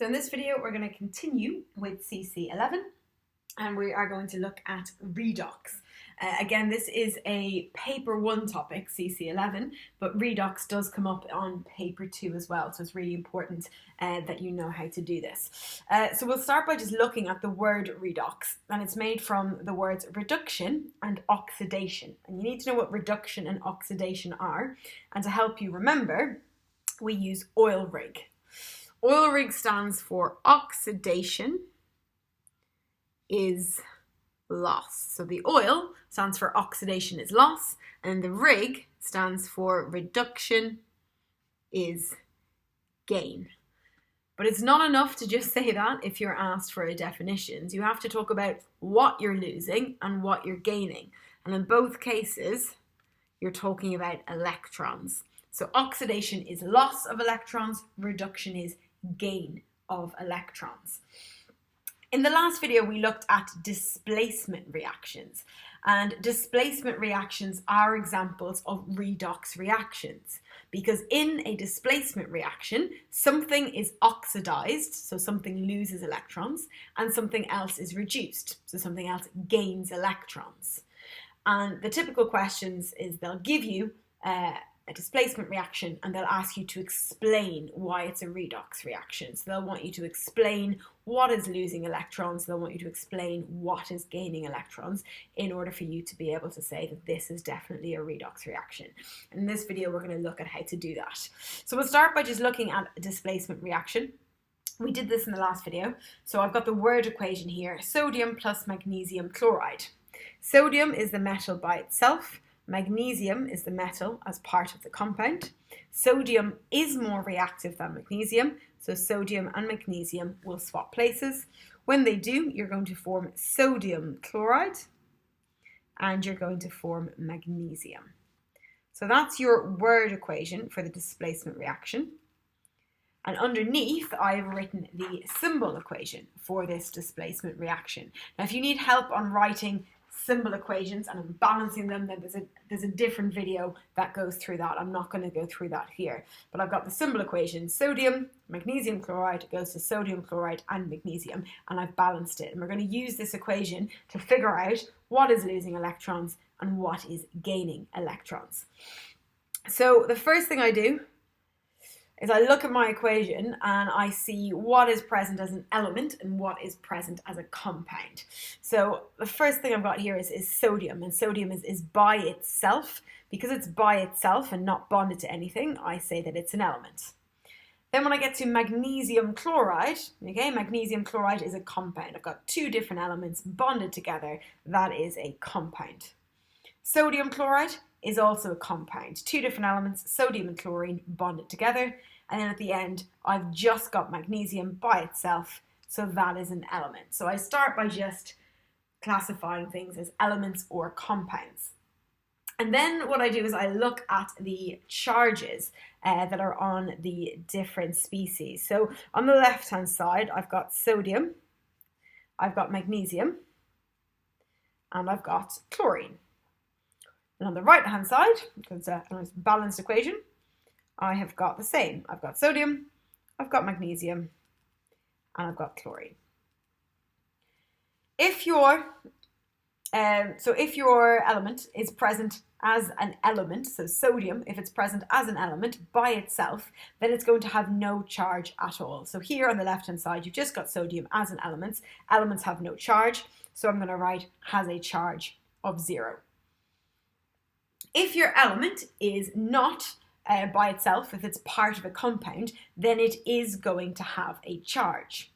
So in this video, we're going to continue with CC11 and we are going to look at redox. Again, this is a paper 1 topic, CC11, but redox does come up on paper 2 as well, so it's really important that you know how to do this. So we'll start by just looking at the word redox, and it's made from the words reduction and oxidation. And you need to know what reduction and oxidation are, and to help you remember, we use oil rig. Oil rig stands for oxidation is loss. So the oil stands for oxidation is loss, and the rig stands for reduction is gain. But it's not enough to just say that if you're asked for a definition. You have to talk about what you're losing and what you're gaining. And in both cases, you're talking about electrons. So oxidation is loss of electrons, reduction is gain of electrons. In the last video, we looked at displacement reactions, and displacement reactions are examples of redox reactions, because in a displacement reaction, something is oxidized, so something loses electrons, and something else is reduced, so something else gains electrons. And the typical questions is they'll give you a displacement reaction and they'll ask you to explain why it's a redox reaction. So they'll want you to explain what is losing electrons, they'll want you to explain what is gaining electrons in order for you to be able to say that this is definitely a redox reaction. In this video, we're going to look at how to do that. So we'll start by just looking at a displacement reaction. We did this in the last video. So I've got the word equation here, sodium plus magnesium chloride. Sodium is the metal by itself. Magnesium is the metal as part of the compound. Sodium is more reactive than magnesium, so sodium and magnesium will swap places. When they do, you're going to form sodium chloride and you're going to form magnesium. So that's your word equation for the displacement reaction. And underneath, I've written the symbol equation for this displacement reaction. Now, if you need help on writing symbol equations and balancing them, then there's a different video that goes through that. I'm not going to go through that here, but I've got the symbol equation: sodium, magnesium chloride goes to sodium chloride and magnesium, and I've balanced it. And we're going to use this equation to figure out what is losing electrons and what is gaining electrons. So the first thing I do is I look at my equation and I see what is present as an element and what is present as a compound. So the first thing I've got here is sodium, and sodium is by itself. Because it's by itself and not bonded to anything, I say that it's an element. Then when I get to magnesium chloride, okay, magnesium chloride is a compound. I've got two different elements bonded together. That is a compound. Sodium chloride is also a compound. Two different elements, sodium and chlorine, bonded together. And then at the end, I've just got magnesium by itself, so that is an element. So I start by just classifying things as elements or compounds. And then what I do is I look at the charges that are on the different species. So on the left-hand side, I've got sodium, I've got magnesium, and I've got chlorine. And on the right-hand side, because it's a balanced equation, I have got the same. I've got sodium, I've got magnesium, and I've got chlorine. If your element is present as an element, so sodium, if it's present as an element by itself, then it's going to have no charge at all. So here on the left-hand side, you've just got sodium as an element. Elements have no charge, so I'm going to write has a charge of 0. If your element is not by itself, if it's part of a compound, then it is going to have a charge.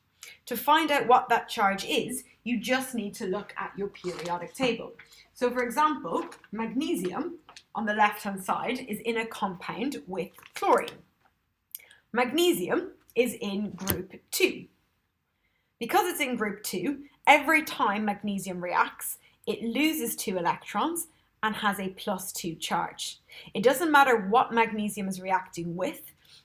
To find out what that charge is, you just need to look at your periodic table. So for example, magnesium on the left-hand side is in a compound with chlorine. Magnesium is in group 2. Because it's in group 2, every time magnesium reacts, it loses 2 electrons and has a +2 charge. It doesn't matter what magnesium is reacting with.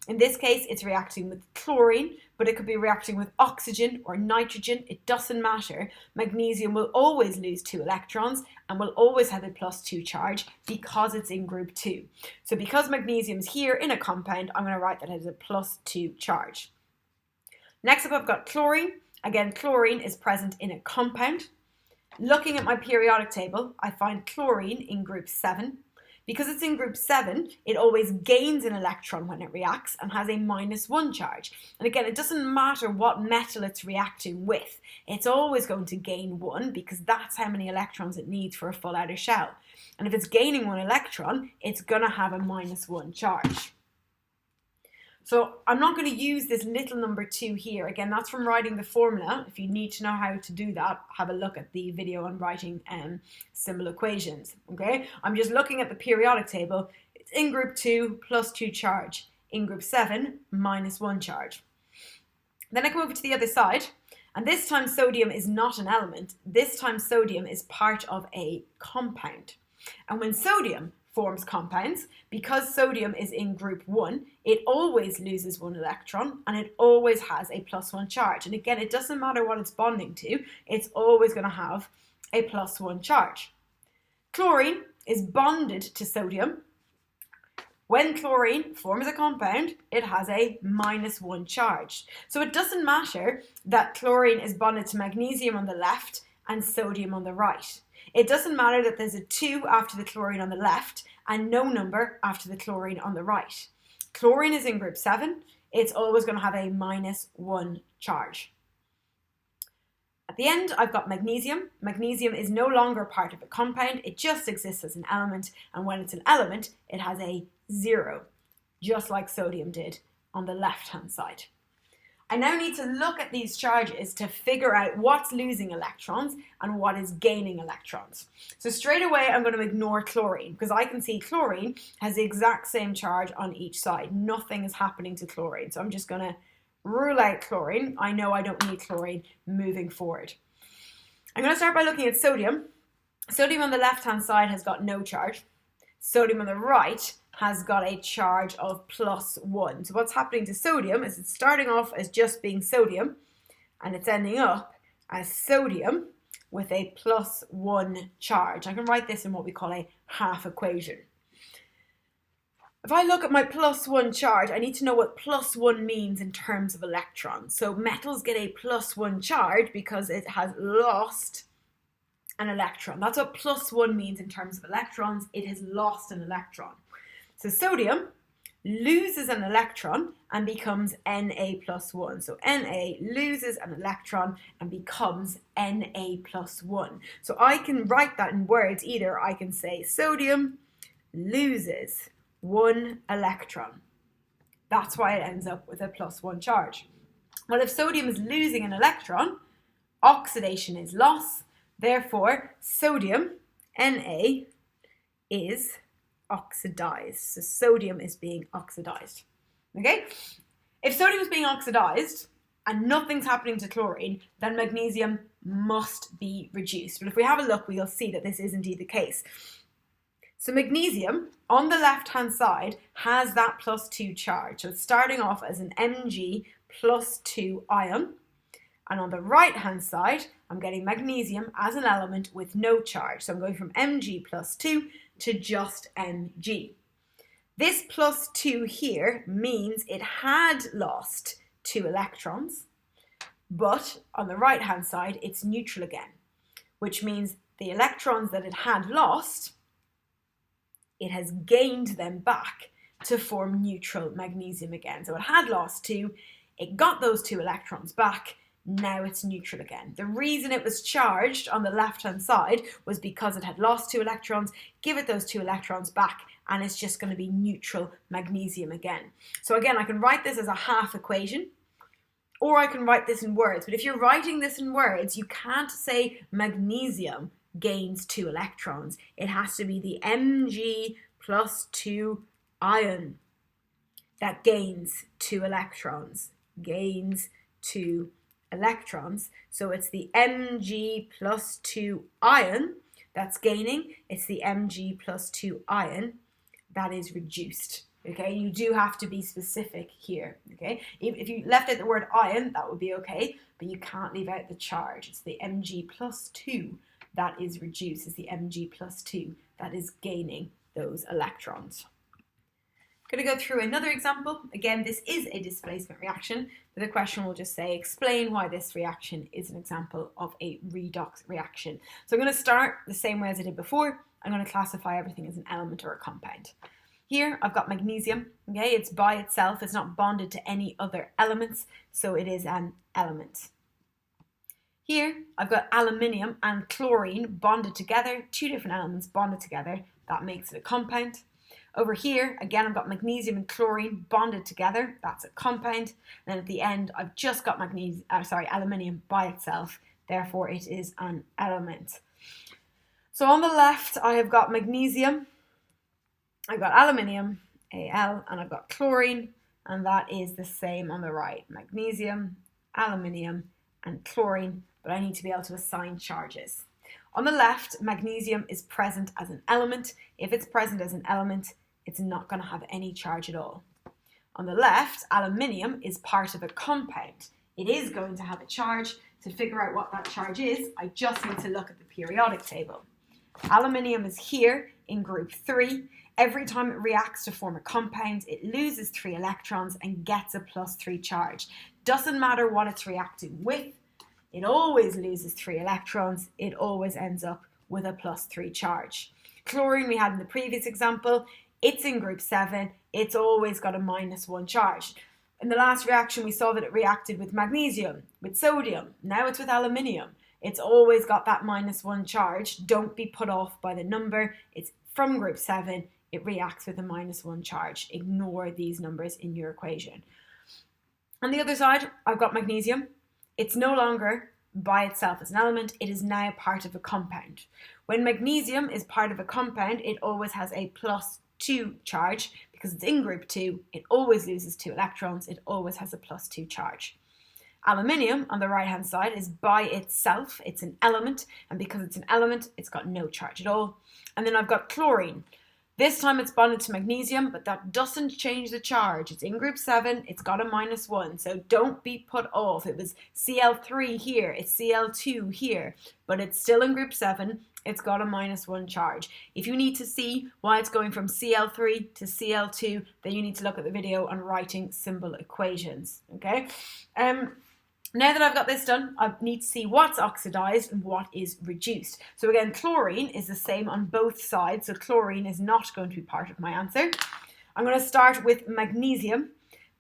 In this case, it's reacting with chlorine, but it could be reacting with oxygen or nitrogen. It doesn't matter. Magnesium will always lose 2 electrons and will always have a +2 charge because it's in group 2. So because magnesium is here in a compound, I'm going to write that as a +2 charge. Next up, I've got chlorine. Again, chlorine is present in a compound. Looking at my periodic table, I find chlorine in group 7. Because it's in group 7, it always gains an electron when it reacts and has a -1 charge. And again, it doesn't matter what metal it's reacting with. It's always going to gain 1 because that's how many electrons it needs for a full outer shell. And if it's gaining 1 electron, it's going to have a -1 charge. So I'm not going to use this little number 2 here. Again, that's from writing the formula. If you need to know how to do that, have a look at the video on writing symbol equations. Okay, I'm just looking at the periodic table. It's in group 2, +2 charge. In group 7, -1 charge. Then I come over to the other side, and this time sodium is not an element. This time sodium is part of a compound. And when sodium forms compounds, because sodium is in group 1, it always loses 1 electron and it always has a +1 charge. And again, it doesn't matter what it's bonding to, it's always going to have a +1 charge. Chlorine is bonded to sodium. When chlorine forms a compound, it has a -1 charge. So it doesn't matter that chlorine is bonded to magnesium on the left and sodium on the right. It doesn't matter that there's a 2 after the chlorine on the left and no number after the chlorine on the right. Chlorine is in group 7. It's always going to have a -1 charge. At the end, I've got magnesium. Magnesium is no longer part of a compound. It just exists as an element. And when it's an element, it has a 0, just like sodium did on the left-hand side. I now need to look at these charges to figure out what's losing electrons and what is gaining electrons. So straight away, I'm going to ignore chlorine because I can see chlorine has the exact same charge on each side. Nothing is happening to chlorine. So I'm just going to rule out chlorine. I know I don't need chlorine moving forward. I'm going to start by looking at sodium. Sodium on the left-hand side has got no charge. Sodium on the right has got a charge of +1. So what's happening to sodium is it's starting off as just being sodium and it's ending up as sodium with a +1 charge. I can write this in what we call a half equation. If I look at my +1 charge, I need to know what +1 means in terms of electrons. So metals get a +1 charge because it has lost an electron. That's what +1 means in terms of electrons. It has lost an electron. So sodium loses an electron and becomes Na+1. So Na loses an electron and becomes Na+1. So I can write that in words. Either I can say sodium loses 1 electron. That's why it ends up with a +1 charge. Well, if sodium is losing an electron, oxidation is loss. Therefore, sodium, Na, is oxidized. So sodium is being oxidized. Okay? If sodium is being oxidized and nothing's happening to chlorine, then magnesium must be reduced. But if we have a look, we'll see that this is indeed the case. So magnesium on the left-hand side has that +2 charge. So it's starting off as an Mg+2 ion. And on the right-hand side, I'm getting magnesium as an element with no charge. So I'm going from Mg+2 to just Mg. This +2 here means it had lost 2 electrons, but on the right-hand side, it's neutral again, which means the electrons that it had lost, it has gained them back to form neutral magnesium again. So it had lost 2, it got those 2 electrons back, now it's neutral again. The reason it was charged on the left-hand side was because it had lost 2 electrons, give it those 2 electrons back, and it's just going to be neutral magnesium again. So again, I can write this as a half equation, or I can write this in words. But if you're writing this in words, you can't say magnesium gains 2 electrons. It has to be the Mg+2 ion that gains 2 electrons, gains 2 electrons. So it's the Mg+2 ion that's gaining. It's the Mg+2 ion that is reduced. Okay, you do have to be specific here. Okay, if you left out the word ion, that would be okay, but you can't leave out the charge. It's the Mg+2 that is reduced. It's the Mg+2 that is gaining those electrons. Going to go through another example. Again, this is a displacement reaction, but the question will just say, explain why this reaction is an example of a redox reaction. So I'm going to start the same way as I did before. I'm going to classify everything as an element or a compound. Here I've got magnesium, okay, it's by itself, it's not bonded to any other elements, so it is an element. Here I've got aluminium and chlorine bonded together, two different elements bonded together, that makes it a compound. Over here, again, I've got magnesium and chlorine bonded together. That's a compound. And then at the end, I've just got aluminium by itself. Therefore, it is an element. So on the left, I have got magnesium. I've got aluminium, Al, and I've got chlorine. And that is the same on the right. Magnesium, aluminium, and chlorine. But I need to be able to assign charges. On the left, magnesium is present as an element. If it's present as an element, it's not going to have any charge at all. On the left, aluminium is part of a compound. It is going to have a charge. To figure out what that charge is, I just need to look at the periodic table. Aluminium is here in group 3. Every time it reacts to form a compound, it loses 3 electrons and gets a +3 charge. Doesn't matter what it's reacting with. It always loses 3 electrons. It always ends up with a +3 charge. Chlorine we had in the previous example, it's in group 7. It's always got a -1 charge. In the last reaction, we saw that it reacted with magnesium, with sodium. Now it's with aluminium. It's always got that -1 charge. Don't be put off by the number. It's from group 7. It reacts with a -1 charge. Ignore these numbers in your equation. On the other side, I've got magnesium. It's no longer by itself as an element, it is now part of a compound. When magnesium is part of a compound, it always has a +2 charge. Because it's in group 2, it always loses 2 electrons, it always has a +2 charge. Aluminium, on the right hand side, is by itself, it's an element, and because it's an element, it's got no charge at all. And then I've got chlorine. This time it's bonded to magnesium, but that doesn't change the charge. It's in group 7, it's got a -1, so don't be put off. It was Cl3 here, it's Cl2 here, but it's still in group 7, it's got a -1 charge. If you need to see why it's going from Cl3 to Cl2, then you need to look at the video on writing symbol equations, okay? Now that I've got this done, I need to see what's oxidized and what is reduced. So again, chlorine is the same on both sides, so chlorine is not going to be part of my answer. I'm going to start with magnesium.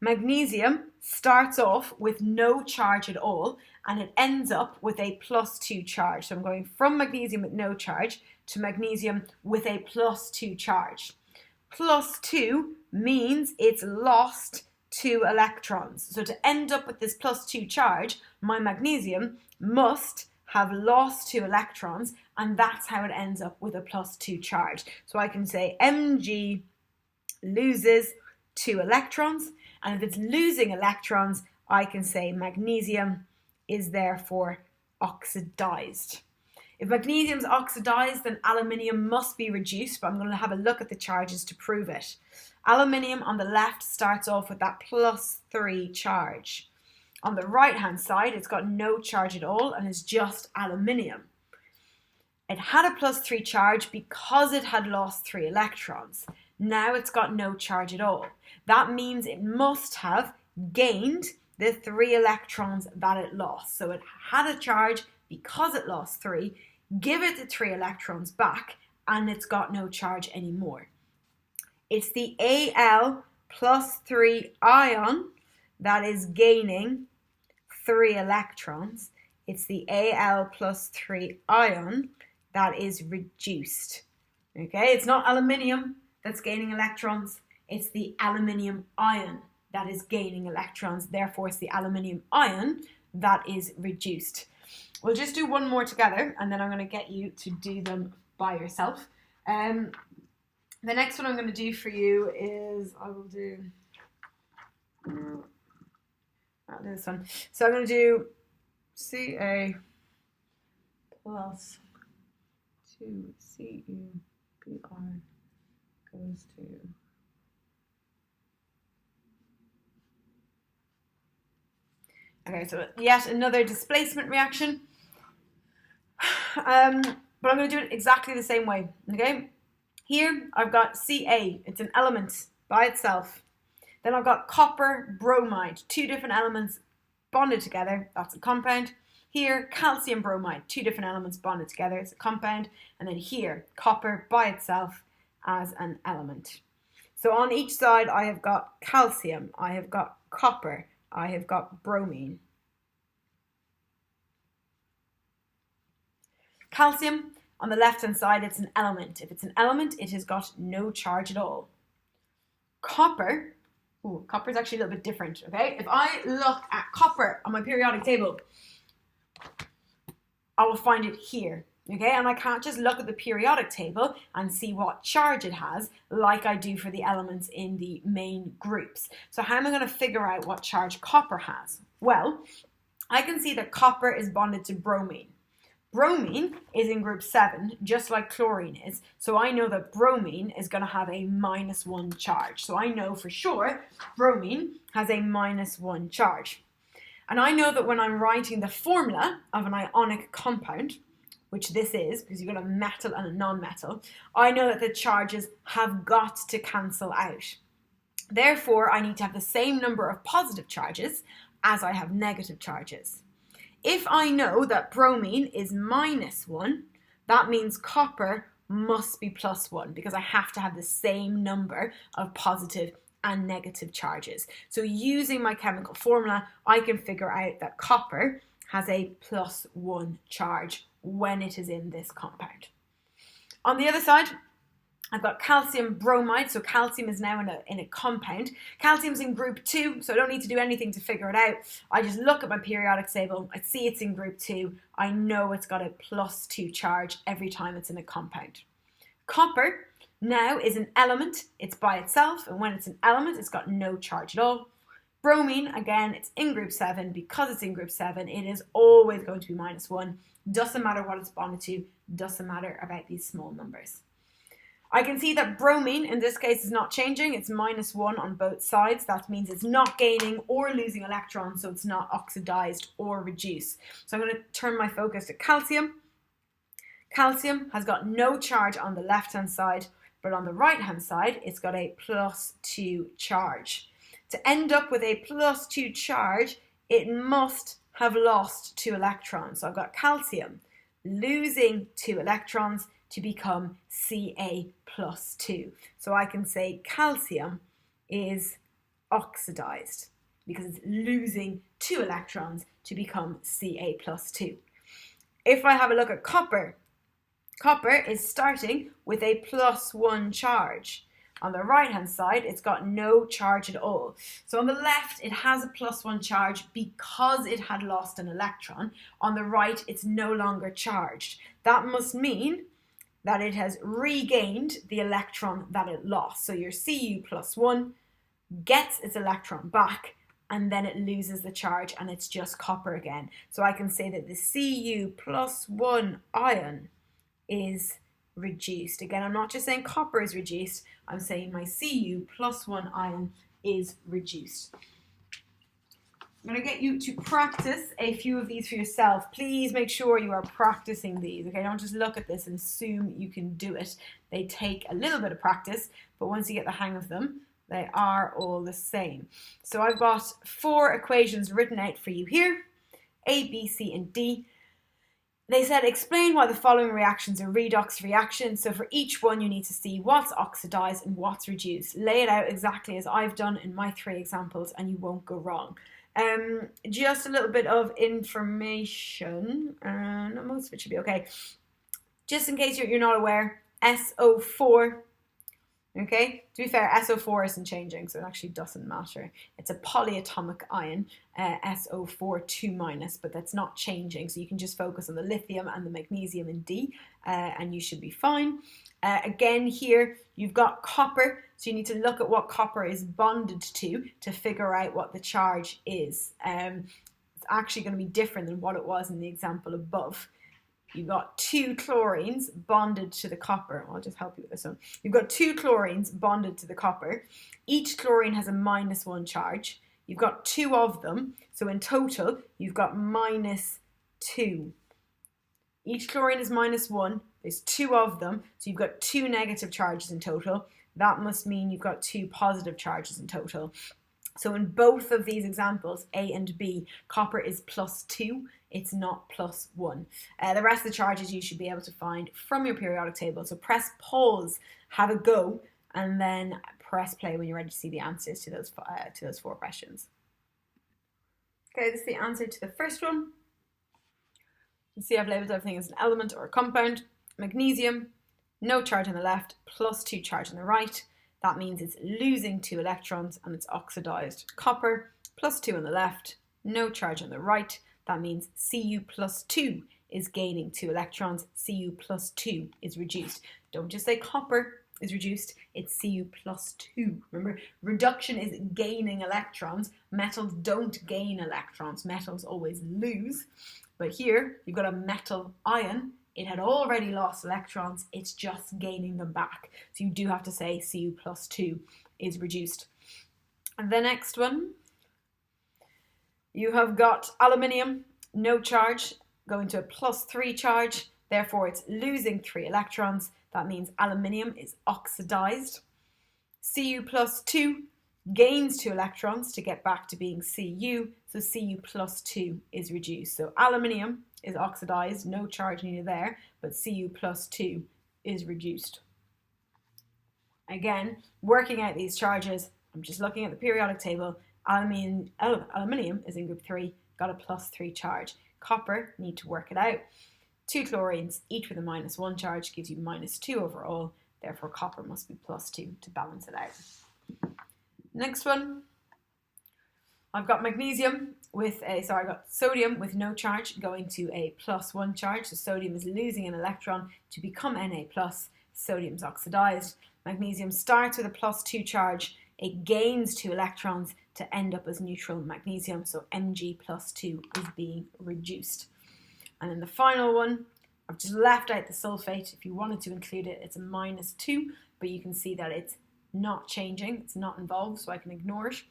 Magnesium starts off with no charge at all, and it ends up with a +2 charge. So I'm going from magnesium with no charge to magnesium with a +2 charge. +2 means it's lost 2 electrons. So to end up with this +2 charge, my magnesium must have lost 2 electrons, and that's how it ends up with a +2 charge. So I can say Mg loses 2 electrons, and if it's losing electrons, I can say magnesium is therefore oxidized. If magnesium is oxidized, then aluminium must be reduced, but I'm going to have a look at the charges to prove it. Aluminium on the left starts off with that +3 charge. On the right hand side, it's got no charge at all and is just aluminium. It had a +3 charge because it had lost 3 electrons. Now it's got no charge at all. That means it must have gained the 3 electrons that it lost. So it had a charge because it lost 3, give it the 3 electrons back, and it's got no charge anymore. It's the Al +3 ion that is gaining 3 electrons. It's the Al +3 ion that is reduced. Okay, it's not aluminium that's gaining electrons. It's the aluminium ion that is gaining electrons. Therefore, it's the aluminium ion that is reduced. We'll just do one more together, and then I'm going to get you to do them by yourself. The next one I'm going to do for you is, I will do this one. So I'm going to do Ca plus 2CuBr goes to okay, so yet another displacement reaction. But I'm going to do it exactly the same way, okay? Here, I've got Ca, it's an element, by itself. Then I've got copper, bromide, two different elements bonded together, that's a compound. Here, calcium bromide, two different elements bonded together, it's a compound. And then here, copper by itself as an element. So on each side, I have got calcium, I have got copper, I have got bromine. Calcium, on the left-hand side, it's an element. If it's an element, it has got no charge at all. Copper, copper is actually a little bit different, okay? If I look at copper on my periodic table, I will find it here, okay? And I can't just look at the periodic table and see what charge it has like I do for the elements in the main groups. So how am I going to figure out what charge copper has? Well, I can see that copper is bonded to bromine. Bromine is in group 7, just like chlorine is. So I know that bromine is going to have a -1 charge. So I know for sure bromine has a -1 charge. And I know that when I'm writing the formula of an ionic compound, which this is, because you've got a metal and a non-metal, I know that the charges have got to cancel out. Therefore, I need to have the same number of positive charges as I have negative charges. If I know that bromine is -1, that means copper must be +1 because I have to have the same number of positive and negative charges. So using my chemical formula, I can figure out that copper has a +1 charge when it is in this compound. On the other side, I've got calcium bromide, so calcium is now in a compound. Calcium's in group 2, so I don't need to do anything to figure it out. I just look at my periodic table, I see it's in group 2, I know it's got a +2 charge every time it's in a compound. Copper now is an element, it's by itself, and when it's an element, it's got no charge at all. Bromine, again, it's in group 7. Because it's in group 7, it is always going to be -1. Doesn't matter what it's bonded to, doesn't matter about these small numbers. I can see that bromine, in this case, is not changing. It's -1 on both sides. That means it's not gaining or losing electrons, so it's not oxidized or reduced. So I'm going to turn my focus to calcium. Calcium has got no charge on the left-hand side, but on the right-hand side, it's got a +2 charge. To end up with a +2 charge, it must have lost 2 electrons. So I've got calcium losing 2 electrons to become Ca+2. So I can say calcium is oxidized because it's losing 2 electrons to become Ca+2. If I have a look at copper, copper is starting with a +1 charge. On the right-hand side, it's got no charge at all. So on the left, it has a +1 charge because it had lost an electron. On the right, it's no longer charged. That must mean that it has regained the electron that it lost. So your Cu+1 gets its electron back, and then it loses the charge, and it's just copper again. So I can say that the Cu+1 ion is reduced. Again, I'm not just saying copper is reduced, I'm saying my Cu+1 ion is reduced. I'm going to get you to practice a few of these for yourself. Please make sure you are practicing these, okay? Don't just look at this and assume you can do it. They take a little bit of practice, but once you get the hang of them, they are all the same. So I've got 4 equations written out for you here, A, B, C, and D. They said, explain why the following reactions are redox reactions. So for each one, you need to see what's oxidized and what's reduced. Lay it out exactly as I've done in my 3 examples, and you won't go wrong. Just a little bit of information, most of it should be okay. Just in case you're not aware, SO4, okay, to be fair, SO4 isn't changing, so it actually doesn't matter. It's a polyatomic ion, SO4 2-, but that's not changing, so you can just focus on the lithium and the magnesium in D, and you should be fine. Again, here you've got copper, so you need to look at what copper is bonded to figure out what the charge is. It's actually going to be different than what it was in the example above. You've got 2 chlorines bonded to the copper. I'll just help you with this one. You've got 2 chlorines bonded to the copper. Each chlorine has a -1 charge. You've got 2 of them, so in total you've got -2. Each chlorine is -1. There's 2 of them, so you've got 2 negative charges in total. that must mean you've got 2 positive charges in total. So in both of these examples, A and B, copper is +2, it's not +1. The rest of the charges you should be able to find from your periodic table. So press pause, have a go, and then press play when you're ready to see the answers to those 4 questions. Okay, this is the answer to the first one. You see I've labelled everything as an element or a compound. Magnesium, no charge on the left, +2 charge on the right. That means it's losing 2 electrons and it's oxidized. Copper, +2 on the left, no charge on the right. That means Cu+2 is gaining 2 electrons. Cu+2 is reduced. Don't just say copper is reduced, it's Cu+2. Remember, reduction is gaining electrons. Metals don't gain electrons. Metals always lose. But here, you've got a metal ion. It had already lost electrons, it's just gaining them back. So you do have to say Cu+2 is reduced. And the next one, you have got aluminium, no charge, going to a +3 charge, therefore it's losing 3 electrons. That means aluminium is oxidized. Cu+2 gains 2 electrons to get back to being Cu, so Cu+2 is reduced. So aluminium is oxidized, no charge needed there, but Cu+2 is reduced. Again, working out these charges, I'm just looking at the periodic table. Aluminium is in group 3, got a +3 charge. Copper, need to work it out. 2 chlorines, each with a -1 charge, gives you -2 overall. Therefore, copper must be +2 to balance it out. Next one, I've got magnesium with I've got sodium with no charge going to a +1 charge. So sodium is losing an electron to become Na+. Sodium's oxidized. Magnesium starts with a +2 charge. It gains 2 electrons to end up as neutral magnesium. So Mg+2 is being reduced. And then the final one, I've just left out the sulfate. If you wanted to include it, it's a -2, but you can see that it's not changing, it's not involved, so I can ignore it.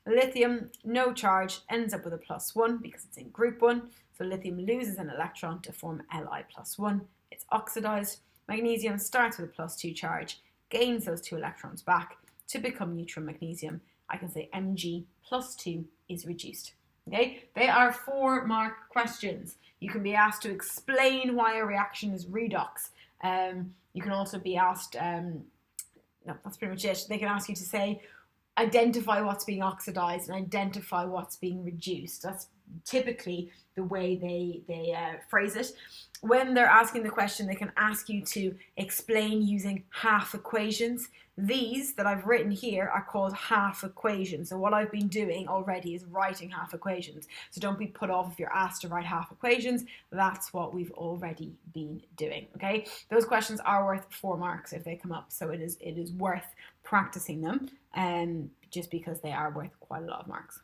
Lithium, no charge, ends up with a +1 because it's in group 1. So lithium loses an electron to form Li+1. It's oxidized. Magnesium starts with a +2 charge, gains those 2 electrons back to become neutral magnesium. I can say Mg+2 is reduced. Okay, they are 4-mark questions. You can be asked to explain why a reaction is redox. You can also be asked, no, that's pretty much it. They can ask you to say, identify what's being oxidized and identify what's being reduced. That's typically the way they phrase it. When they're asking the question, they can ask you to explain using half equations. These that I've written here are called half equations. So what I've been doing already is writing half equations. So don't be put off if you're asked to write half equations. That's what we've already been doing, okay? Those questions are worth 4 marks if they come up. So it is worth practicing them, just because they are worth quite a lot of marks.